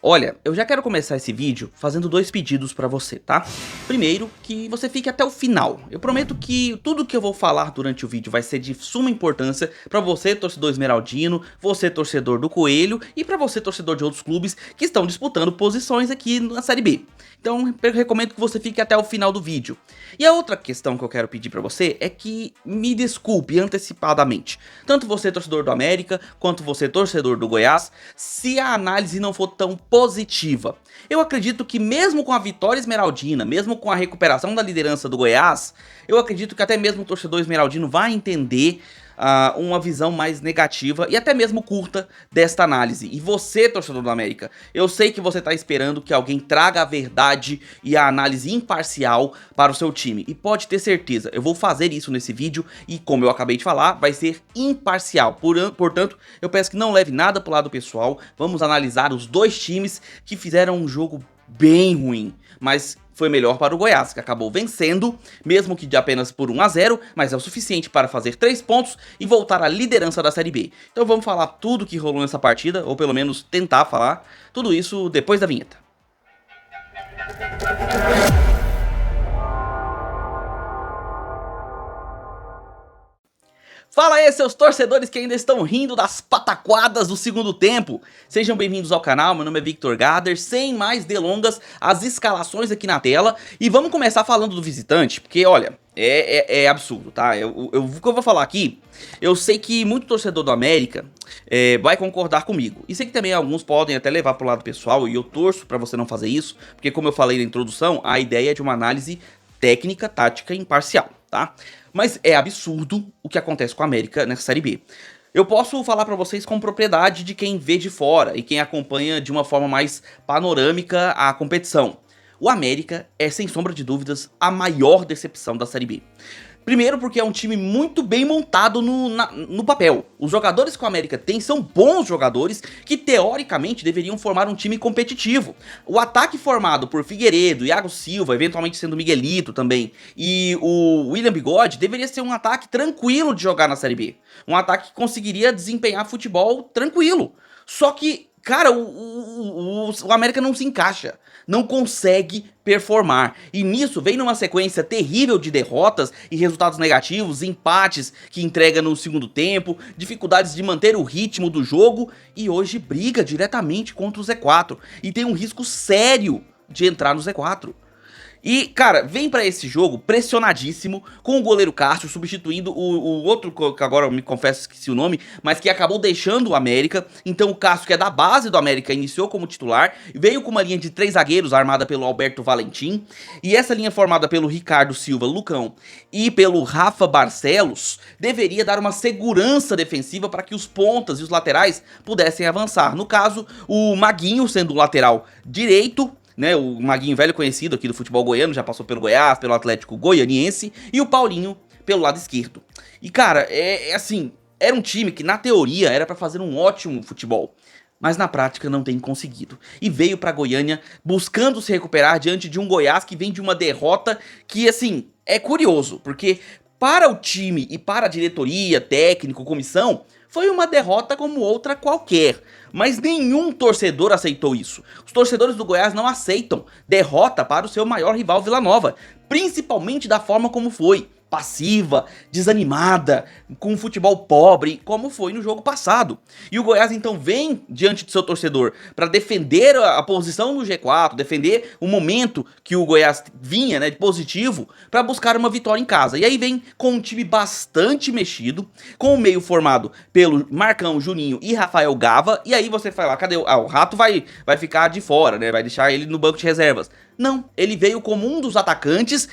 Olha, eu já quero começar esse vídeo fazendo dois pedidos pra você, tá? Primeiro, que você fique até o final. Eu prometo que tudo que eu vou falar durante o vídeo vai ser de suma importância pra você, torcedor esmeraldino, você, torcedor do Coelho, e pra você, torcedor de outros clubes que estão disputando posições aqui na Série B. Então, eu recomendo que você fique até o final do vídeo. E a outra questão que eu quero pedir pra você é que me desculpe antecipadamente. Tanto você, torcedor do América, quanto você, torcedor do Goiás, se a análise não for tão positiva. Eu acredito que mesmo com a vitória esmeraldina, mesmo com a recuperação da liderança do Goiás, eu acredito que até mesmo o torcedor esmeraldino vai entender uma visão mais negativa e até mesmo curta desta análise. E você, torcedor do América, eu sei que você está esperando que alguém traga a verdade e a análise imparcial para o seu time. E pode ter certeza, eu vou fazer isso nesse vídeo e, como eu acabei de falar, vai ser imparcial. Portanto, eu peço que não leve nada para o lado pessoal. Vamos analisar os dois times que fizeram um jogo bem ruim, mas foi melhor para o Goiás, que acabou vencendo, mesmo que de apenas por 1 a 0, mas é o suficiente para fazer 3 pontos e voltar à liderança da Série B. Então vamos falar tudo que rolou nessa partida, ou pelo menos tentar falar, tudo isso depois da vinheta. Fala aí, seus torcedores que ainda estão rindo das pataquadas do segundo tempo. Sejam bem-vindos ao canal, meu nome é Victor Gader. Sem mais delongas, as escalações aqui na tela. E vamos começar falando do visitante, porque olha, é absurdo, tá? O que eu vou falar aqui, eu sei que muito torcedor do América vai concordar comigo. E sei que também alguns podem até levar pro lado pessoal, e eu torço pra você não fazer isso, porque como eu falei na introdução, a ideia é de uma análise técnica, tática e imparcial, tá? Mas é absurdo o que acontece com a América nessa Série B. Eu posso falar pra vocês com propriedade de quem vê de fora e quem acompanha de uma forma mais panorâmica a competição. O América é, sem sombra de dúvidas, a maior decepção da Série B. Primeiro porque é um time muito bem montado no papel. Os jogadores que o América tem são bons jogadores que teoricamente deveriam formar um time competitivo. O ataque formado por Figueiredo, Iago Silva, eventualmente sendo Miguelito também, e o William Bigode deveria ser um ataque tranquilo de jogar na Série B. Um ataque que conseguiria desempenhar futebol tranquilo. Só que, cara, o América não se encaixa, não consegue performar, e nisso vem numa sequência terrível de derrotas e resultados negativos, empates que entrega no segundo tempo, dificuldades de manter o ritmo do jogo, e hoje briga diretamente contra o Z4, e tem um risco sério de entrar no Z4. E, cara, vem pra esse jogo pressionadíssimo, com o goleiro Cássio substituindo o outro, que agora eu me confesso esqueci o nome, mas que acabou deixando o América. Então o Cássio, que é da base do América, iniciou como titular, veio com uma linha de 3 zagueiros armada pelo Alberto Valentim, e essa linha formada pelo Ricardo Silva Lucão e pelo Rafa Barcelos deveria dar uma segurança defensiva para que os pontas e os laterais pudessem avançar. No caso, o Maguinho sendo o lateral direito, né, o Maguinho, velho conhecido aqui do futebol goiano, já passou pelo Goiás, pelo Atlético Goianiense, e o Paulinho pelo lado esquerdo. E cara, assim, era um time que na teoria era pra fazer um ótimo futebol, mas na prática não tem conseguido. E veio pra Goiânia buscando se recuperar diante de um Goiás que vem de uma derrota que, assim, é curioso, porque para o time e para a diretoria, técnico, comissão, foi uma derrota como outra qualquer, mas nenhum torcedor aceitou isso. Os torcedores do Goiás não aceitam derrota para o seu maior rival Vila Nova, principalmente da forma como foi, passiva, desanimada, com um futebol pobre, como foi no jogo passado. E o Goiás então vem diante do seu torcedor para defender a posição no G4, defender o momento que o Goiás vinha, né, de positivo, para buscar uma vitória em casa. E aí vem com um time bastante mexido, com o meio formado pelo Marcão, Juninho e Rafael Gava, e aí você vai lá, cadê o Rato vai ficar de fora, né, vai deixar ele no banco de reservas. Não, ele veio como um dos atacantes,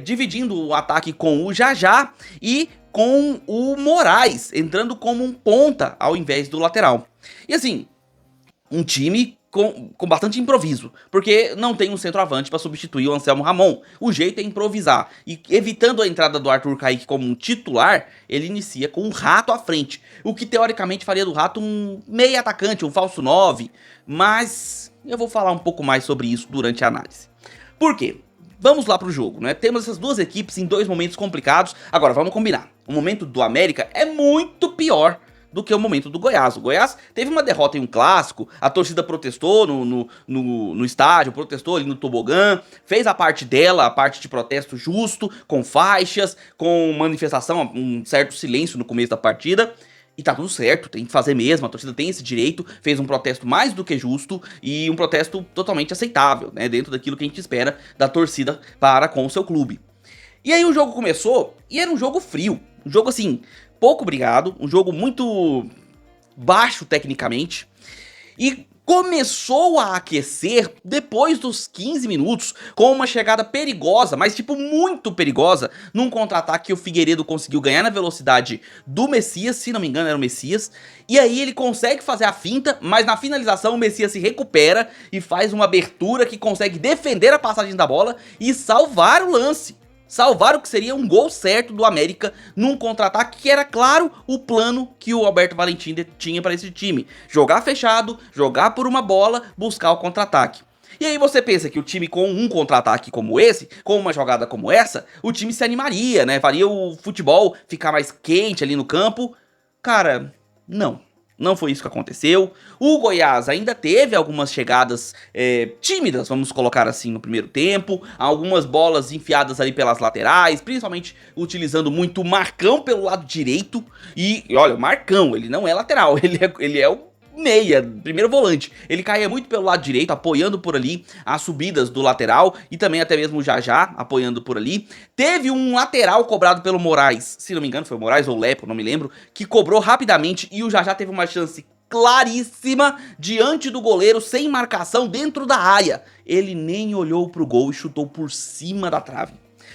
dividindo o ataque com o Jajá e com o Moraes, entrando como um ponta ao invés do lateral. E assim, um time com bastante improviso, porque não tem um centroavante para substituir o Anselmo Ramon. O jeito é improvisar, e evitando a entrada do Arthur Kaique como um titular, ele inicia com um Rato à frente, o que teoricamente faria do Rato um meio atacante, um falso 9, mas eu vou falar um pouco mais sobre isso durante a análise. Por quê? Vamos lá pro jogo, né? Temos essas duas equipes em dois momentos complicados. Agora, vamos combinar. O momento do América é muito pior do que o momento do Goiás. O Goiás teve uma derrota em um clássico, a torcida protestou no estádio, protestou ali no tobogã, fez a parte dela, a parte de protesto justo, com faixas, com manifestação, um certo silêncio no começo da partida. E tá tudo certo, tem que fazer mesmo, a torcida tem esse direito, fez um protesto mais do que justo e um protesto totalmente aceitável, né, dentro daquilo que a gente espera da torcida para com o seu clube. E aí o jogo começou e era um jogo frio, um jogo assim, pouco brigado, um jogo muito baixo tecnicamente, e começou a aquecer depois dos 15 minutos com uma chegada perigosa, mas tipo muito perigosa, num contra-ataque que o Figueiredo conseguiu ganhar na velocidade do Messias, se não me engano era o Messias, e aí ele consegue fazer a finta, mas na finalização o Messias se recupera e faz uma abertura que consegue defender a passagem da bola e salvar o lance. Salvar o que seria um gol certo do América num contra-ataque que era, claro, o plano que o Alberto Valentim tinha para esse time. Jogar fechado, jogar por uma bola, buscar o contra-ataque. E aí você pensa que o time com um contra-ataque como esse, com uma jogada como essa, o time se animaria, né? Faria o futebol ficar mais quente ali no campo. Cara, não. Não foi isso que aconteceu. O Goiás ainda teve algumas chegadas tímidas, vamos colocar assim, no primeiro tempo. Algumas bolas enfiadas ali pelas laterais, principalmente utilizando muito o Marcão pelo lado direito. E olha, o Marcão, ele não é lateral, ele é o meia, primeiro volante. Ele caía muito pelo lado direito, apoiando por ali as subidas do lateral e também até mesmo o Jajá apoiando por ali. Teve um lateral cobrado pelo Moraes, se não me engano foi o Moraes ou o Lepo, não me lembro, que cobrou rapidamente e o Jajá teve uma chance claríssima diante do goleiro, sem marcação dentro da área. Ele nem olhou pro gol e chutou por cima da trave.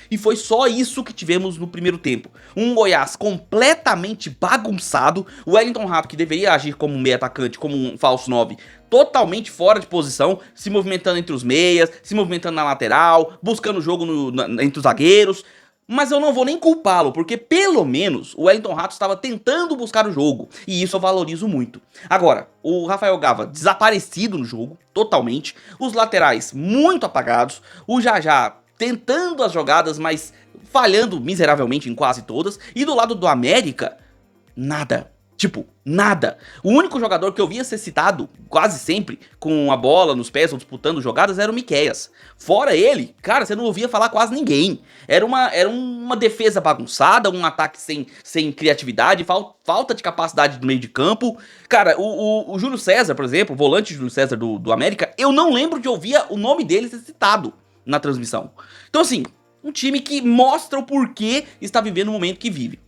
E foi só isso que tivemos no primeiro tempo. Um Goiás completamente bagunçado. O Wellington Rato, que deveria agir como um meio atacante, como um falso 9, totalmente fora de posição, se movimentando entre os meias, se movimentando na lateral, buscando o jogo entre os zagueiros. Mas eu não vou nem culpá-lo, porque pelo menos o Wellington Rato estava tentando buscar o jogo, e isso eu valorizo muito. Agora, o Rafael Gava desaparecido no jogo, totalmente, os laterais muito apagados, o Jajá tentando as jogadas, mas falhando miseravelmente em quase todas. E do lado do América, nada. Tipo, nada. O único jogador que eu via ser citado, quase sempre, com a bola nos pés ou disputando jogadas, era o Miqueias. Fora ele, cara, você não ouvia falar quase ninguém. Era uma defesa bagunçada, um ataque sem criatividade, falta de capacidade no meio de campo. Cara, o Júlio César, por exemplo, o volante Júlio César do América, eu não lembro de ouvir o nome dele ser citado na transmissão. Então assim, um time que mostra o porquê está vivendo o momento que vive.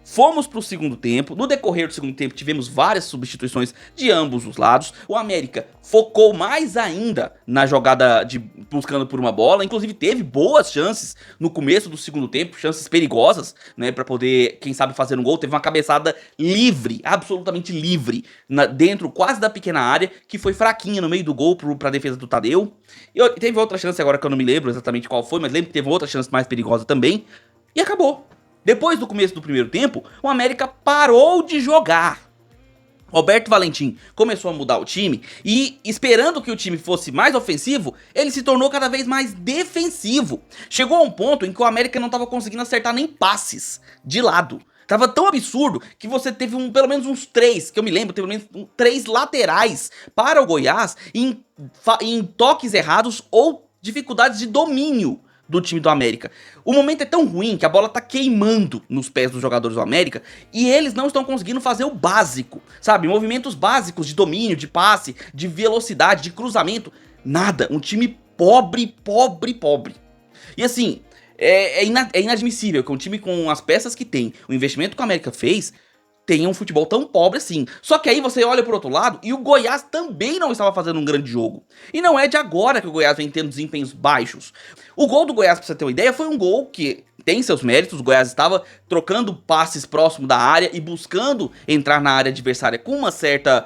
Fomos pro segundo tempo, no decorrer do segundo tempo tivemos várias substituições de ambos os lados. O América focou mais ainda na jogada de buscando por uma bola, inclusive teve boas chances no começo do segundo tempo, chances perigosas, né, pra poder, quem sabe, fazer um gol. Teve uma cabeçada livre, absolutamente livre, dentro quase da pequena área, que foi fraquinha no meio do gol pra defesa do Tadeu. E teve outra chance agora que eu não me lembro exatamente qual foi, mas lembro que teve outra chance mais perigosa também, e acabou. Depois do começo do primeiro tempo, o América parou de jogar. Roberto Valentim começou a mudar o time e, esperando que o time fosse mais ofensivo, ele se tornou cada vez mais defensivo. Chegou a um ponto em que o América não estava conseguindo acertar nem passes de lado. Tava tão absurdo que você teve pelo menos uns 3, que eu me lembro, pelo menos 3 laterais para o Goiás em toques errados ou dificuldades de domínio do time do América. O momento é tão ruim que a bola tá queimando nos pés dos jogadores do América e eles não estão conseguindo fazer o básico, sabe? Movimentos básicos de domínio, de passe, de velocidade, de cruzamento, nada. Um time pobre. E assim, é inadmissível que um time com as peças que tem, o investimento que o América fez, tenha um futebol tão pobre assim. Só que aí você olha pro outro lado e o Goiás também não estava fazendo um grande jogo. E não é de agora que o Goiás vem tendo desempenhos baixos. O gol do Goiás, pra você ter uma ideia, foi um gol que tem seus méritos. O Goiás estava trocando passes próximo da área e buscando entrar na área adversária com uma certa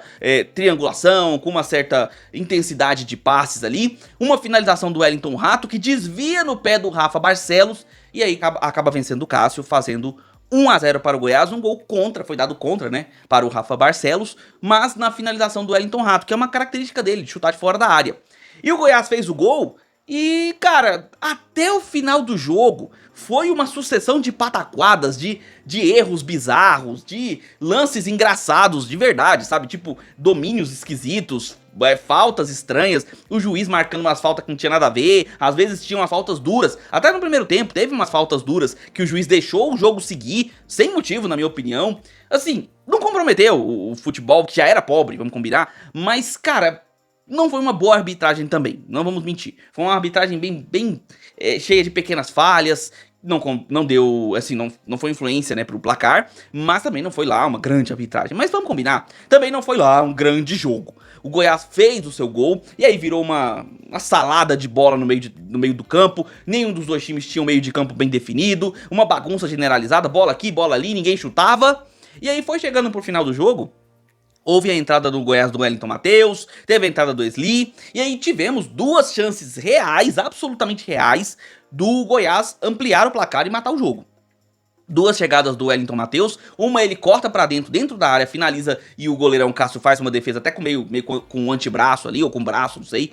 triangulação, com uma certa intensidade de passes ali. Uma finalização do Wellington Rato que desvia no pé do Rafa Barcelos e aí acaba vencendo o Cássio, fazendo 1-0 para o Goiás, um gol contra, foi dado contra, né, para o Rafa Barcelos, mas na finalização do Wellington Rato, que é uma característica dele, de chutar de fora da área. E o Goiás fez o gol E, cara, até o final do jogo foi uma sucessão de pataquadas, de erros bizarros, de lances engraçados de verdade, sabe? Tipo, domínios esquisitos, faltas estranhas, o juiz marcando umas faltas que não tinha nada a ver, às vezes tinha umas faltas duras. Até no primeiro tempo teve umas faltas duras que o juiz deixou o jogo seguir, sem motivo, na minha opinião. Assim, não comprometeu o futebol, que já era pobre, vamos combinar, mas, cara, não foi uma boa arbitragem também, não vamos mentir. Foi uma arbitragem bem cheia de pequenas falhas, não deu, assim, não foi influência, né, pro placar, mas também não foi lá uma grande arbitragem. Mas vamos combinar, também não foi lá um grande jogo. O Goiás fez o seu gol, e aí virou uma salada de bola no meio do campo, nenhum dos dois times tinha um meio de campo bem definido, uma bagunça generalizada, bola aqui, bola ali, ninguém chutava, e aí foi chegando pro final do jogo. Houve a entrada do Goiás do Wellington Matheus, teve a entrada do Wesley, e aí tivemos duas chances reais, absolutamente reais, do Goiás ampliar o placar e matar o jogo. Duas chegadas do Wellington Matheus, uma ele corta pra dentro da área, finaliza e o goleirão Cássio faz uma defesa até com meio com um antebraço ali, ou com o braço, não sei.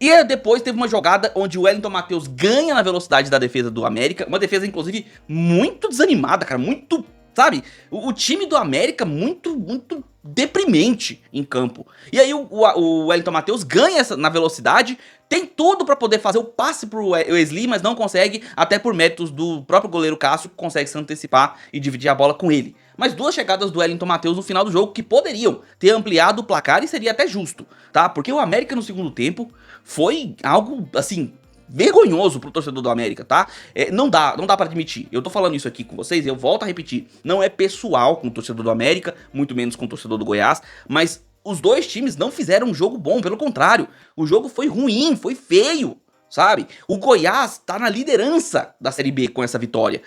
E depois teve uma jogada onde o Wellington Matheus ganha na velocidade da defesa do América, uma defesa inclusive muito desanimada, cara, muito, sabe? O time do América muito deprimente em campo. E aí o Wellington Matheus ganha na velocidade, tem tudo pra poder fazer o passe pro Wesley, mas não consegue, até por méritos do próprio goleiro Cássio, que consegue se antecipar e dividir a bola com ele. Mas duas chegadas do Wellington Matheus no final do jogo que poderiam ter ampliado o placar e seria até justo, tá? Porque o América no segundo tempo foi algo, assim, vergonhoso pro torcedor do América, tá? Não dá pra admitir. Eu tô falando isso aqui com vocês e eu volto a repetir. Não é pessoal com o torcedor do América, muito menos com o torcedor do Goiás, mas os dois times não fizeram um jogo bom, pelo contrário. O jogo foi ruim, foi feio, sabe? O Goiás tá na liderança da Série B com essa vitória.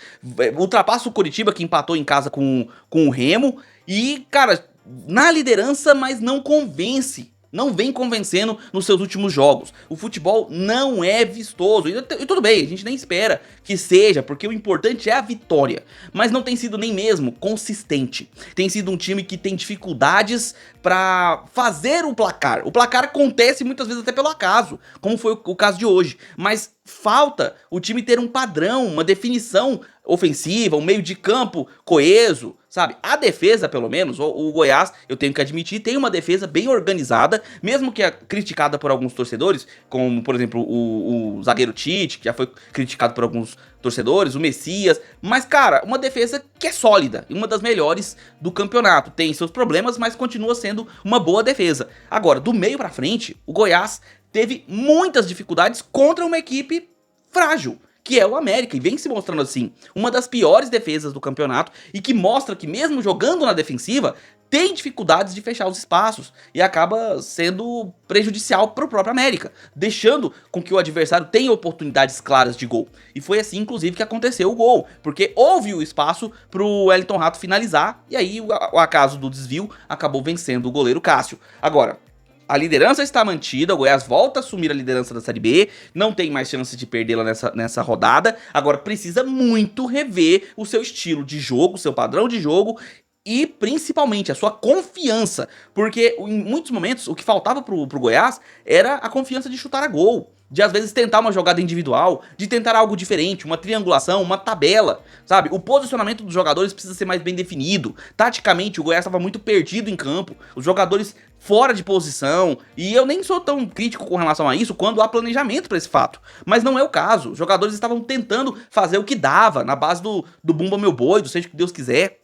Ultrapassa o Coritiba, que empatou em casa com o Remo, e, cara, na liderança, mas não convence. Não vem convencendo nos seus últimos jogos. O futebol não é vistoso. E tudo bem, a gente nem espera que seja, porque o importante é a vitória. Mas não tem sido nem mesmo consistente. Tem sido um time que tem dificuldades pra fazer o placar. O placar acontece muitas vezes até pelo acaso, como foi o caso de hoje. Mas falta o time ter um padrão, uma definição ofensiva, um meio de campo coeso, sabe? A defesa, pelo menos, o Goiás, eu tenho que admitir, tem uma defesa bem organizada, mesmo que é criticada por alguns torcedores, como, por exemplo, o zagueiro Tite, que já foi criticado por alguns torcedores, o Messias, mas, cara, uma defesa que é sólida, e uma das melhores do campeonato. Tem seus problemas, mas continua sendo uma boa defesa. Agora, do meio pra frente, o Goiás teve muitas dificuldades contra uma equipe frágil, que é o América, e vem se mostrando assim, uma das piores defesas do campeonato, e que mostra que mesmo jogando na defensiva, tem dificuldades de fechar os espaços, e acaba sendo prejudicial para o próprio América, deixando com que o adversário tenha oportunidades claras de gol. E foi assim, inclusive, que aconteceu o gol, porque houve o espaço para o Wellington Rato finalizar, e aí o acaso do desvio acabou vencendo o goleiro Cássio. Agora, a liderança está mantida, o Goiás volta a assumir a liderança da Série B, não tem mais chance de perdê-la nessa rodada, agora precisa muito rever o seu estilo de jogo, o seu padrão de jogo e principalmente a sua confiança, porque em muitos momentos o que faltava pro Goiás era a confiança de chutar a gol, de às vezes tentar uma jogada individual, de tentar algo diferente, uma triangulação, uma tabela, sabe? O posicionamento dos jogadores precisa ser mais bem definido. Taticamente o Goiás estava muito perdido em campo, os jogadores fora de posição, e eu nem sou tão crítico com relação a isso quando há planejamento para esse fato, mas não é o caso. Os jogadores estavam tentando fazer o que dava, na base do bumba meu boi, do seja o que Deus quiser.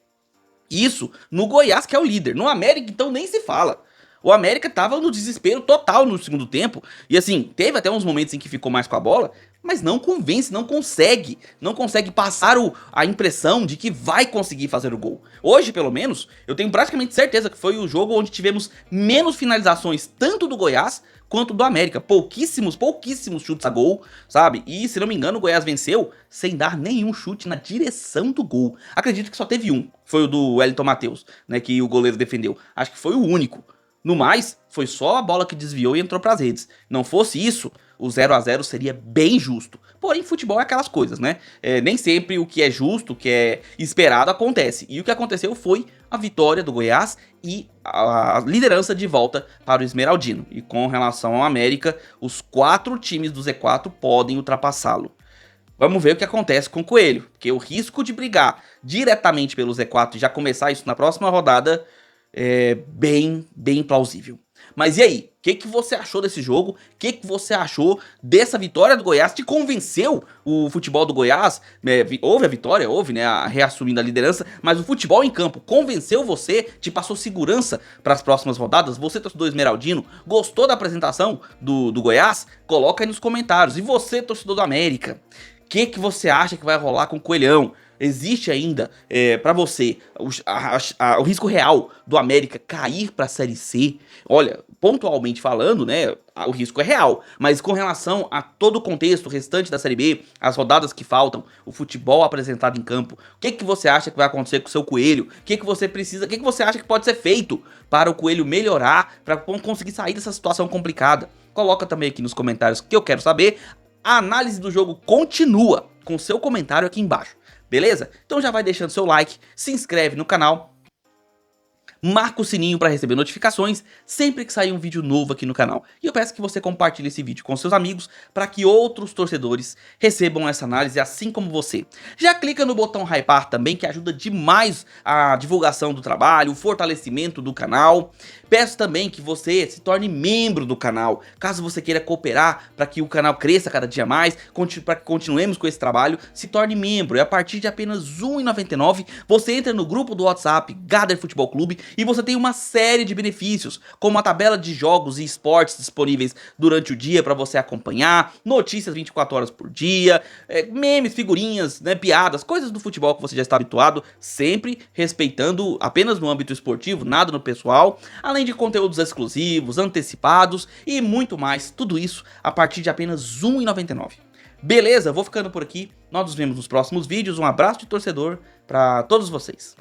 Isso no Goiás, que é o líder. No América, então, nem se fala. O América tava no desespero total no segundo tempo. E assim, teve até uns momentos em que ficou mais com a bola, mas não convence, não consegue passar a impressão de que vai conseguir fazer o gol. Hoje, pelo menos, eu tenho praticamente certeza que foi o jogo onde tivemos menos finalizações, tanto do Goiás quanto do América. Pouquíssimos chutes a gol, sabe? E, se não me engano, o Goiás venceu sem dar nenhum chute na direção do gol. Acredito que só teve um, foi o do Wellington Matheus, né, que o goleiro defendeu. Acho que foi o único. No mais, foi só a bola que desviou e entrou pras redes. Não fosse isso, o 0-0 seria bem justo. Porém, futebol é aquelas coisas, né? Nem sempre o que é justo, o que é esperado, acontece. E o que aconteceu foi a vitória do Goiás e a liderança de volta para o Esmeraldino. E com relação ao América, os 4 times do Z4 podem ultrapassá-lo. Vamos ver o que acontece com o Coelho, porque o risco de brigar diretamente pelo Z4 e já começar isso na próxima rodada é bem plausível. Mas e aí, o que você achou desse jogo? O que você achou dessa vitória do Goiás? Te convenceu o futebol do Goiás? Houve a vitória, houve, né, reassumindo a liderança, mas o futebol em campo convenceu você? Te passou segurança para as próximas rodadas? Você, torcedor esmeraldino, gostou da apresentação do Goiás? Coloca aí nos comentários. E você, torcedor do América, o que você acha que vai rolar com o Coelhão? Existe ainda, pra você, o risco real do América cair pra Série C? Olha, pontualmente falando, né, o risco é real, mas com relação a todo o contexto restante da Série B, as rodadas que faltam, o futebol apresentado em campo, o que você acha que vai acontecer com o seu Coelho? O que você precisa, o que você acha que pode ser feito para o Coelho melhorar, para conseguir sair dessa situação complicada? Coloca também aqui nos comentários que eu quero saber. A análise do jogo continua com seu comentário aqui embaixo. Beleza? Então já vai deixando seu like, se inscreve no canal, marca o sininho para receber notificações sempre que sair um vídeo novo aqui no canal. E eu peço que você compartilhe esse vídeo com seus amigos para que outros torcedores recebam essa análise assim como você. Já clica no botão hypar também, que ajuda demais a divulgação do trabalho, o fortalecimento do canal. Peço também que você se torne membro do canal, caso você queira cooperar para que o canal cresça cada dia mais, para que continuemos com esse trabalho, se torne membro. E a partir de apenas R$ 1,99 você entra no grupo do WhatsApp Gader Futebol Clube e você tem uma série de benefícios, como a tabela de jogos e esportes disponíveis durante o dia para você acompanhar, notícias 24 horas por dia, memes, figurinhas, né, piadas, coisas do futebol que você já está habituado, sempre respeitando apenas no âmbito esportivo, nada no pessoal, além de conteúdos exclusivos, antecipados e muito mais, tudo isso a partir de apenas R$ 1,99. Beleza? Vou ficando por aqui, nós nos vemos nos próximos vídeos, um abraço de torcedor para todos vocês.